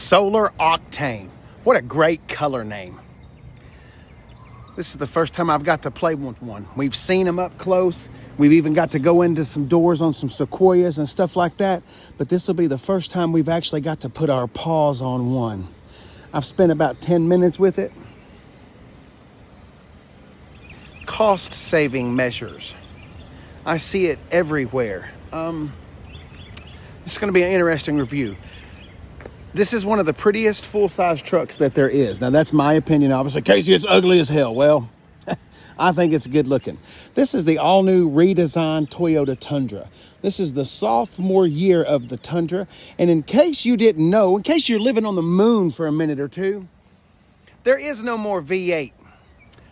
Solar Octane. What a great color name. This is the first time I've got to play with one. We've seen them up close. We've even got to go into some doors on some sequoias and stuff like that. But this will be the first time we've actually got to put our paws on one. I've spent about 10 minutes with it. Cost saving measures. I see it everywhere. This is going to be an interesting review. This is one of the prettiest full-size trucks that there is. Now, that's my opinion. Obviously, Casey, it's ugly as hell. Well, I think it's good looking. This is the all-new redesigned Toyota Tundra. This is the sophomore year of the Tundra. And in case you didn't know, in case you're living on the moon for a minute or two, there is no more V8.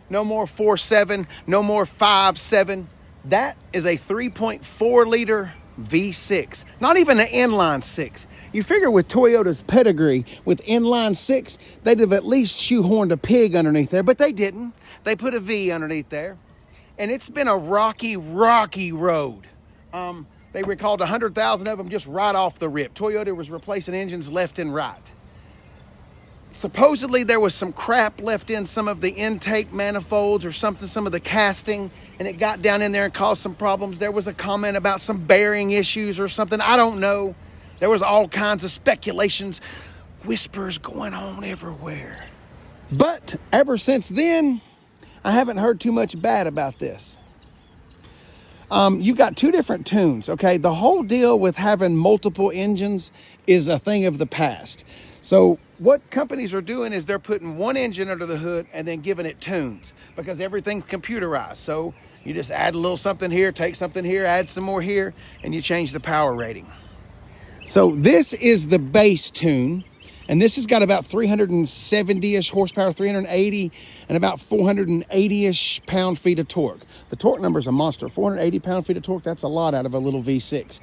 No more 4.7, no more 5.7. That is a 3.4-liter V6. Not even an inline six. You figure with Toyota's pedigree, with inline six, they'd have at least shoehorned a pig underneath there, but they didn't. They put a V underneath there. And it's been a rocky, rocky road. They recalled 100,000 of them just right off the rip. Toyota was replacing engines left and right. Supposedly there was some crap left in some of the intake manifolds or something, some of the casting, and it got down in there and caused some problems. There was a comment about some bearing issues or something. I don't know. There was all kinds of speculations, whispers going on everywhere. But ever since then, I haven't heard too much bad about this. You've got two different tunes, okay? The whole deal with having multiple engines is a thing of the past. So what companies are doing is they're putting one engine under the hood and then giving it tunes because everything's computerized. So you just add a little something here, take something here, add some more here, and you change the power rating. So this is the base tune, and this has got about 370-ish horsepower, 380, and about 480-ish pound-feet of torque. The torque number is a monster. 480 pound-feet of torque, that's a lot out of a little V6.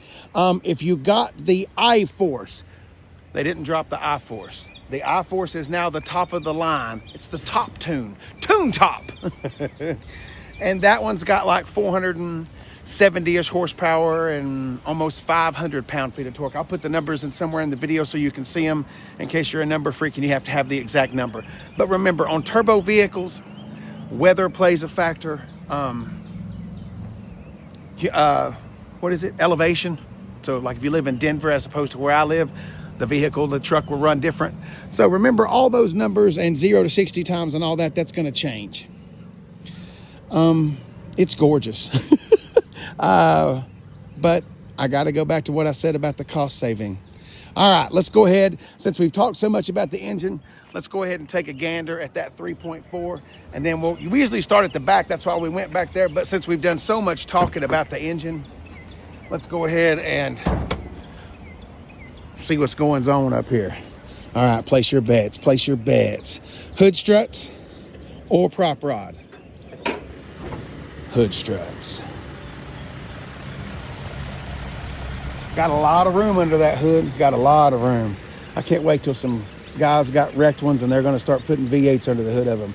If you got the I-Force, they didn't drop the I-Force. The I-Force is now the top of the line. It's the top tune. Tune top! And that one's got like 470-ish horsepower and almost 500 pound-feet of torque. I'll put the numbers in somewhere in the video so you can see them in case you're a number freak and you have to have the exact number. But remember, on turbo vehicles, weather plays a factor. What is it? Elevation. So like if you live in Denver as opposed to where I live, the truck will run different. So remember all those numbers and 0 to 60 times and all that, that's going to change. It's gorgeous. But I got to go back to what I said about the cost saving. All right, let's go ahead. Since we've talked so much about the engine, let's go ahead and take a gander at that 3.4. And then we usually start at the back. That's why we went back there. But since we've done so much talking about the engine, let's go ahead and see what's going on up here. All right, place your bets. Place your bets. Hood struts or prop rod? Hood struts. Got a lot of room under that hood. Got a lot of room. I can't wait till some guys got wrecked ones and they're going to start putting V8s under the hood of them.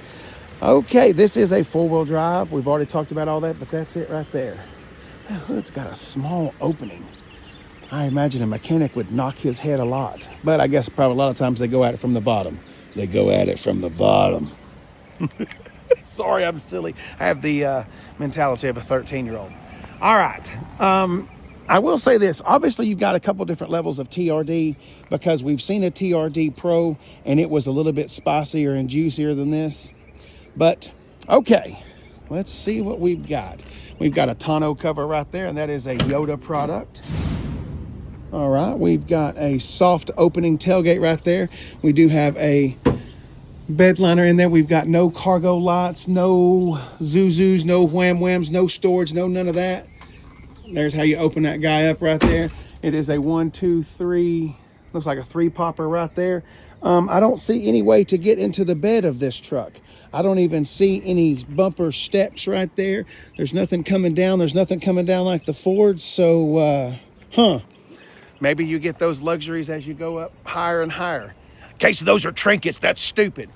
Okay, this is a four-wheel drive. We've already talked about all that, but that's it right there. That hood's got a small opening. I imagine a mechanic would knock his head a lot. But I guess probably a lot of times they go at it from the bottom. They go at it from the bottom. Sorry, I'm silly. I have the mentality of a 13-year-old. All right. I will say this. Obviously, you've got a couple different levels of TRD because we've seen a TRD Pro, and it was a little bit spicier and juicier than this. But, okay, let's see what we've got. We've got a tonneau cover right there, and that is a Yoda product. All right, we've got a soft opening tailgate right there. We do have a bed liner in there. We've got no cargo lights, no Zuzus, no wham-whams, no storage, no none of that. There's how you open that guy up right there. It is a 1, 2, 3, looks like a 3-popper right there. I don't see any way to get into the bed of this truck. I don't even see any bumper steps right there. There's nothing coming down. There's nothing coming down like the Ford. So, maybe you get those luxuries as you go up higher and higher. In case those are trinkets, that's stupid.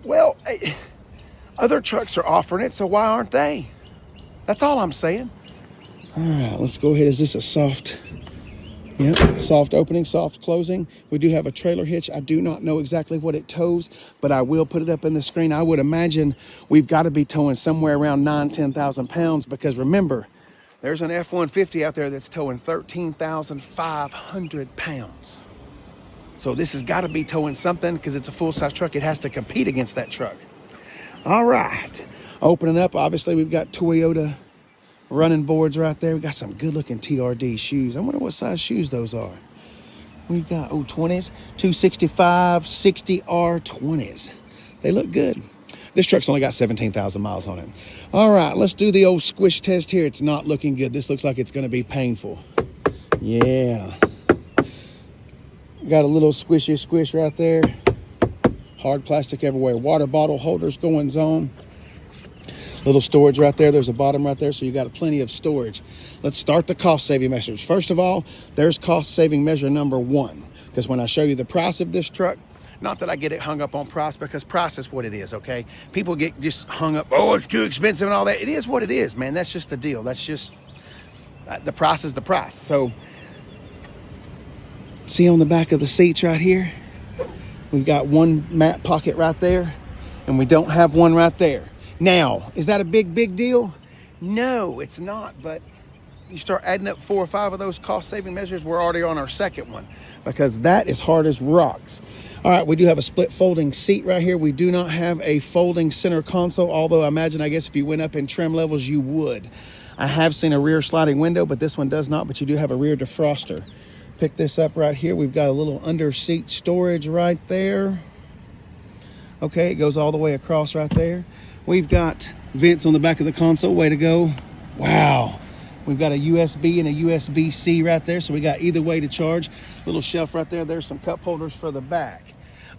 Well, other trucks are offering it, so why aren't they? That's all I'm saying. All right, let's go ahead. Is this a soft Yep, soft opening, soft closing. We do have a trailer hitch. I do not know exactly what it tows, but I will put it up in the screen. I would imagine we've got to be towing somewhere around 10,000 pounds, because remember, there's an F-150 out there that's towing 13,500 pounds. So this has got to be towing something, because it's a full-size truck. It has to compete against that truck. All right. Opening up, obviously, we've got Toyota running boards right there. We got some good-looking TRD shoes. I wonder what size shoes those are. We've got, 20s, 265, 60R 20s. They look good. This truck's only got 17,000 miles on it. All right, let's do the old squish test here. It's not looking good. This looks like it's going to be painful. Yeah. Got a little squishy squish right there. Hard plastic everywhere. Water bottle holders going zone. Little storage right there. There's a bottom right there, so you got plenty of storage. Let's start the cost-saving measures. First of all, there's cost-saving measure number 1. Because when I show you the price of this truck, not that I get it hung up on price, because price is what it is, okay? People get just hung up, oh, it's too expensive and all that. It is what it is, man. That's just the deal. That's just, the price is the price. So, see on the back of the seats right here? We've got one mat pocket right there, and we don't have one right there. Now, is that a big deal? No, it's not, but you start adding up 4 or 5 of those cost-saving measures, we're already on our second one, because that is hard as rocks. All right, we do have a split folding seat right here. We do not have a folding center console, although I imagine, I guess, if you went up in trim levels, you would. I have seen a rear sliding window, but this one does not, but you do have a rear defroster. Pick this up right here. We've got a little under seat storage right there. Okay, it goes all the way across right there. We've got vents on the back of the console. Way to go. Wow. We've got a USB and a USB-C right there, so we got either way to charge. Little shelf right there. There's some cup holders for the back.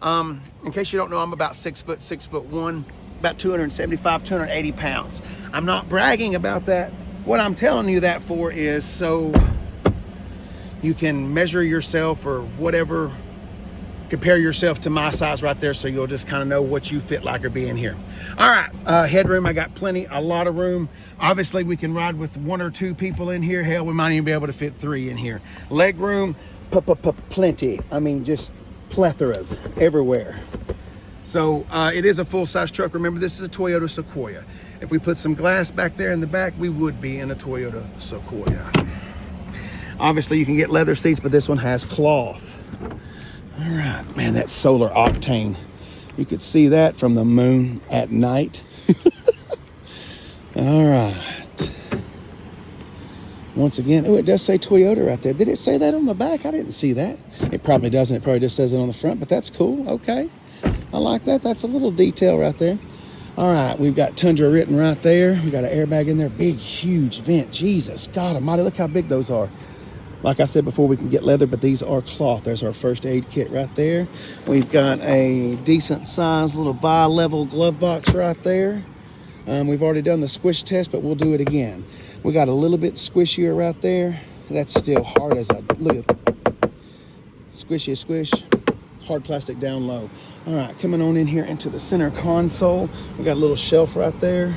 In case you don't know, I'm about 6'1", about 275, 280 pounds. I'm not bragging about that. What I'm telling you that for is so you can measure yourself or whatever, compare yourself to my size right there, so you'll just kind of know what you fit like or be in here. All right, headroom, I got plenty, a lot of room. Obviously, we can ride with 1 or 2 people in here. Hell, we might even be able to fit 3 in here. Leg room, plenty. I mean, just plethoras everywhere. So it is a full-size truck. Remember, this is a Toyota Sequoia. If we put some glass back there in the back, we would be in a Toyota Sequoia. Obviously, you can get leather seats, but this one has cloth. All right, man, that's solar octane. You could see that from the moon at night. All right. Once again, oh, it does say Toyota right there. Did it say that on the back? I didn't see that. It probably doesn't. It probably just says it on the front, but that's cool. Okay. I like that. That's a little detail right there. All right, we've got Tundra written right there. We got an airbag in there. Big, huge vent. Jesus, God almighty, look how big those are. Like I said before, we can get leather, but these are cloth. There's our first aid kit right there. We've got a decent sized little bi-level glove box right there. We've already done the squish test, but we'll do it again. We got a little bit squishier right there. That's still hard as a, look at, squishy squish, hard plastic down low. All right, coming on in here into the center console. We got a little shelf right there.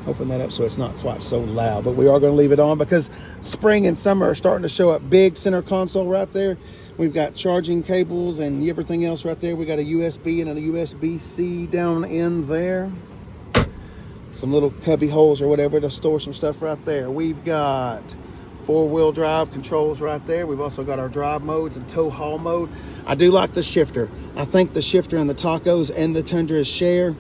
Open that up so it's not quite so loud, but we are going to leave it on because spring and summer are starting to show up. Big center console right there. We've got charging cables and everything else right there. We got a USB and a USB-C down in there. Some little cubby holes or whatever to store some stuff right there. We've got 4-wheel drive controls right there. We've also got our drive modes and tow haul mode. I do like the shifter. I think the shifter and the Tacos and the Tundras share.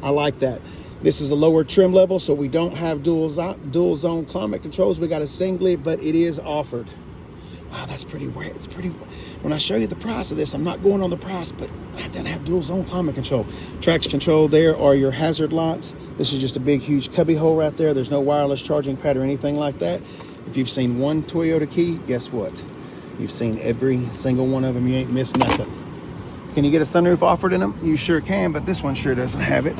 I like that. This is a lower trim level, so we don't have dual zone climate controls. We got a singlet, but it is offered. Wow, that's pretty weird. It's pretty. When I show you the price of this, I'm not going on the price, but it doesn't have dual zone climate control. Traction control there are your hazard lights. This is just a big, huge cubby hole right there. There's no wireless charging pad or anything like that. If you've seen one Toyota key, guess what? You've seen every single one of them. You ain't missed nothing. Can you get a sunroof offered in them? You sure can, but this one sure doesn't have it.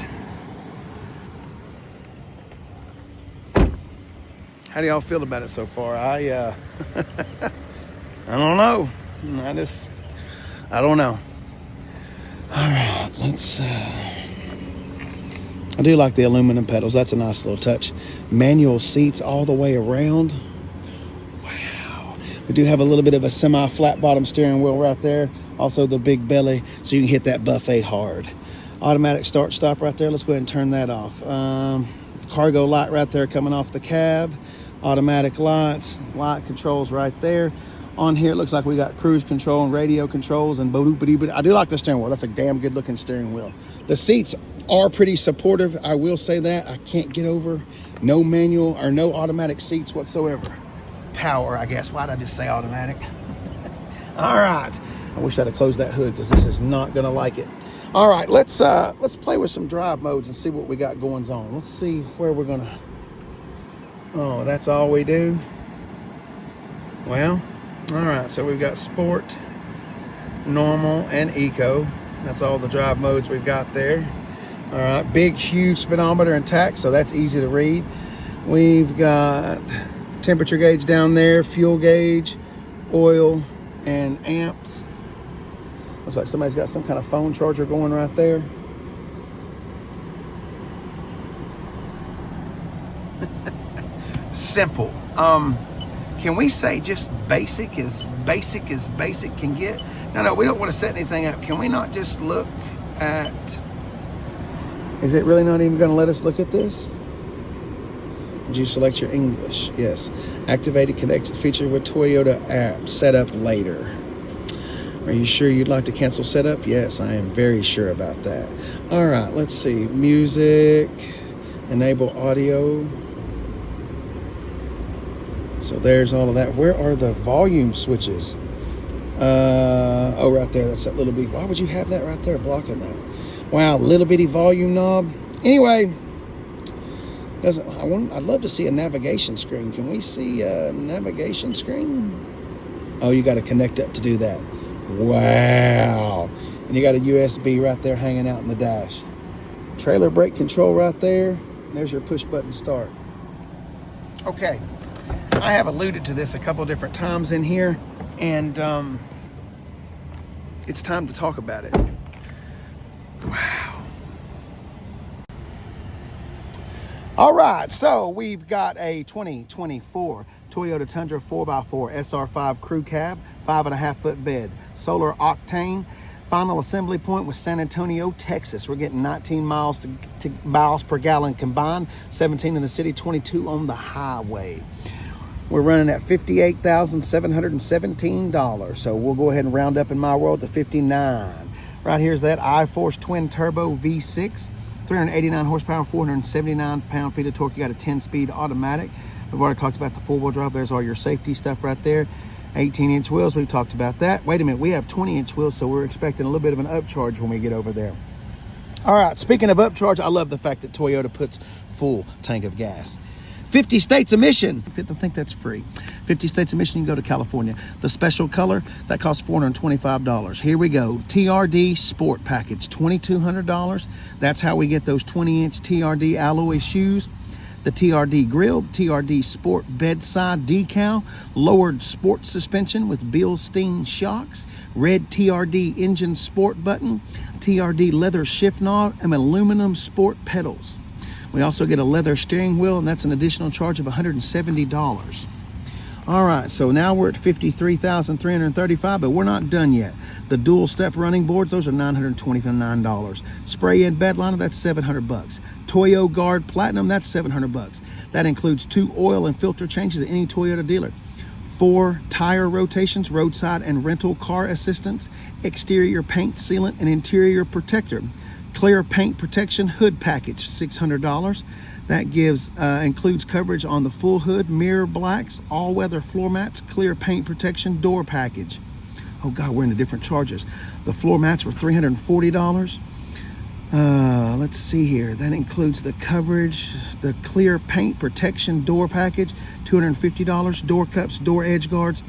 How do y'all feel about it so far? I don't know. I don't know. All right, let's, I do like the aluminum pedals. That's a nice little touch. Manual seats all the way around. Wow. We do have a little bit of a semi-flat bottom steering wheel right there. Also the big belly, so you can hit that buffet hard. Automatic start stop right there. Let's go ahead and turn that off. Cargo light right there coming off the cab. Automatic lights, light controls right there. On here, it looks like we got cruise control and radio controls and I do like the steering wheel. That's a damn good looking steering wheel. The seats are pretty supportive. I will say that. I can't get over no manual or no automatic seats whatsoever. Power, I guess. Why'd I just say automatic? All right. I wish I'd have closed that hood because this is not going to like it. All right, let's play with some drive modes and see what we got going on. Let's see where we're going to... Oh, that's all we do? Well... All right, so we've got sport, normal, and eco. That's all the drive modes we've got there. All right, big, huge speedometer and tach, so that's easy to read. We've got temperature gauge down there, fuel gauge, oil, and amps. Looks like somebody's got some kind of phone charger going right there. Simple. Can we say just basic as basic can get? No, we don't want to set anything up. Can we not just look at... Is it really not even going to let us look at this? Did you select your English? Yes. Activated connected feature with Toyota app. Set up later. Are you sure you'd like to cancel setup? Yes, I am very sure about that. All right, let's see. Music. Enable audio. So there's all of that. Where are the volume switches? Oh, right there. That's that little bitty. Why would you have that right there blocking that? Wow, little bitty volume knob. Anyway, I'd love to see a navigation screen. Can we see a navigation screen? Oh, you got to connect up to do that. Wow. And you got a USB right there hanging out in the dash. Trailer brake control right there. There's your push button start. Okay. I have alluded to this a couple different times in here, and it's time to talk about it. Wow. All right, so we've got a 2024 Toyota Tundra 4x4 SR5 crew cab, 5.5 foot bed, solar octane. Final assembly point was San Antonio, Texas. We're getting 19 miles per gallon combined, 17 in the city, 22 on the highway. We're running at $58,717. So we'll go ahead and round up in my world to 59. Right here's that iForce twin turbo V6, 389 horsepower, 479 pound-feet of torque. You got a 10-speed automatic. We've already talked about the four-wheel drive. There's all your safety stuff right there. 18-inch wheels, we've talked about that. Wait a minute, we have 20-inch wheels, so we're expecting a little bit of an upcharge when we get over there. All right, speaking of upcharge, I love the fact that Toyota puts full tank of gas. 50 states emission. I think that's free. 50 states emission, you can go to California. The special color, that costs $425. Here we go. TRD Sport Package, $2,200. That's how we get those 20-inch TRD alloy shoes. The TRD grill, the TRD Sport bedside decal, lowered sport suspension with Bilstein shocks, red TRD engine sport button, TRD leather shift knob, and aluminum sport pedals. We also get a leather steering wheel, and that's an additional charge of $170. All right, so now we're at $53,335, but we're not done yet. The dual step running boards, those are $929. Spray-in bed liner, that's $700. Toyo Guard Platinum, that's $700. That includes 2 oil and filter changes at any Toyota dealer. 4 tire rotations, roadside and rental car assistance, exterior paint sealant and interior protector. Clear paint protection hood package, $600. That includes coverage on the full hood, mirror blacks, all-weather floor mats, clear paint protection door package. Oh God, we're into different charges. The floor mats were $340. Let's see here. That includes the coverage, the clear paint protection door package, $250. Door cups, door edge guards,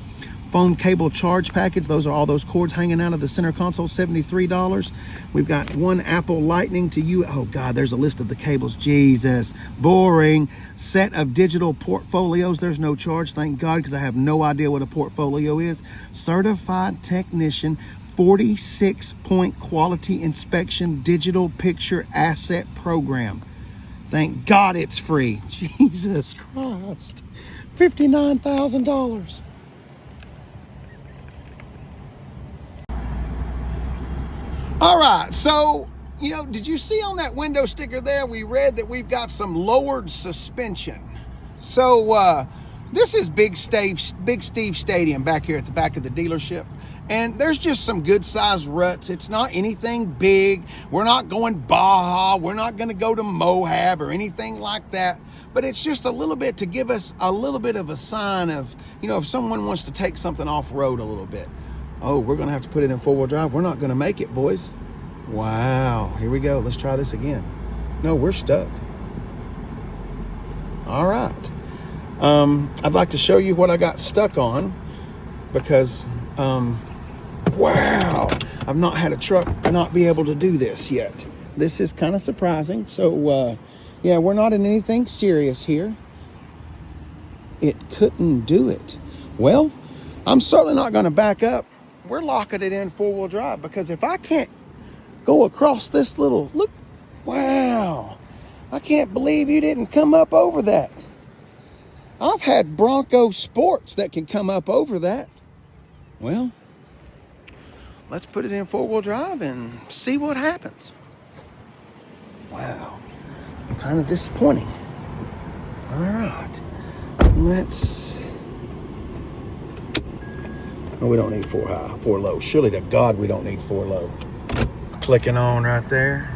phone cable charge package. Those are all those cords hanging out of the center console, $73. We've got 1 Apple Lightning to you. Oh God, there's a list of the cables. Jesus, boring. Set of digital portfolios. There's no charge, thank God, because I have no idea what a portfolio is. Certified technician, 46-point quality inspection digital picture asset program. Thank God it's free. Jesus Christ. $59,000. All right, so, did you see on that window sticker there, we read that we've got some lowered suspension. So this is Big Steve Stadium back here at the back of the dealership. And there's just some good sized ruts. It's not anything big. We're not going Baja. We're not going to go to Moab or anything like that. But it's just a little bit to give us a little bit of a sign of, if someone wants to take something off road a little bit. Oh, we're going to have to put it in 4-wheel drive. We're not going to make it, boys. Wow. Here we go. Let's try this again. No, we're stuck. All right. I'd like to show you what I got stuck on because, wow, I've not had a truck not be able to do this yet. This is kind of surprising. So, yeah, we're not in anything serious here. It couldn't do it. Well, I'm certainly not going to back up. We're locking it in 4-wheel drive because if I can't go across this little, look, wow, I can't believe you didn't come up over that. I've had Bronco Sports that can come up over that. Well, let's put it in 4-wheel drive and see what happens. Wow, kind of disappointing. All right, let's, oh, we don't need 4 high, 4 low. Surely to God we don't need 4 low. Clicking on right there.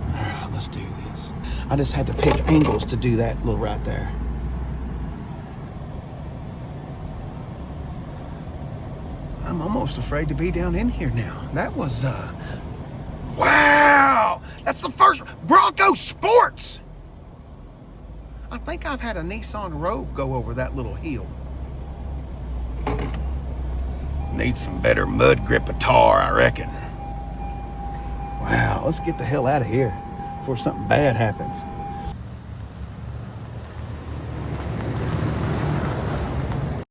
All right, let's do this. I just had to pick angles to do that little right there. I'm almost afraid to be down in here now. That was, wow! That's the first Bronco Sports! I think I've had a Nissan Rogue go over that little hill. Need some better mud grip tar, I reckon. Wow, let's get the hell out of here before something bad happens.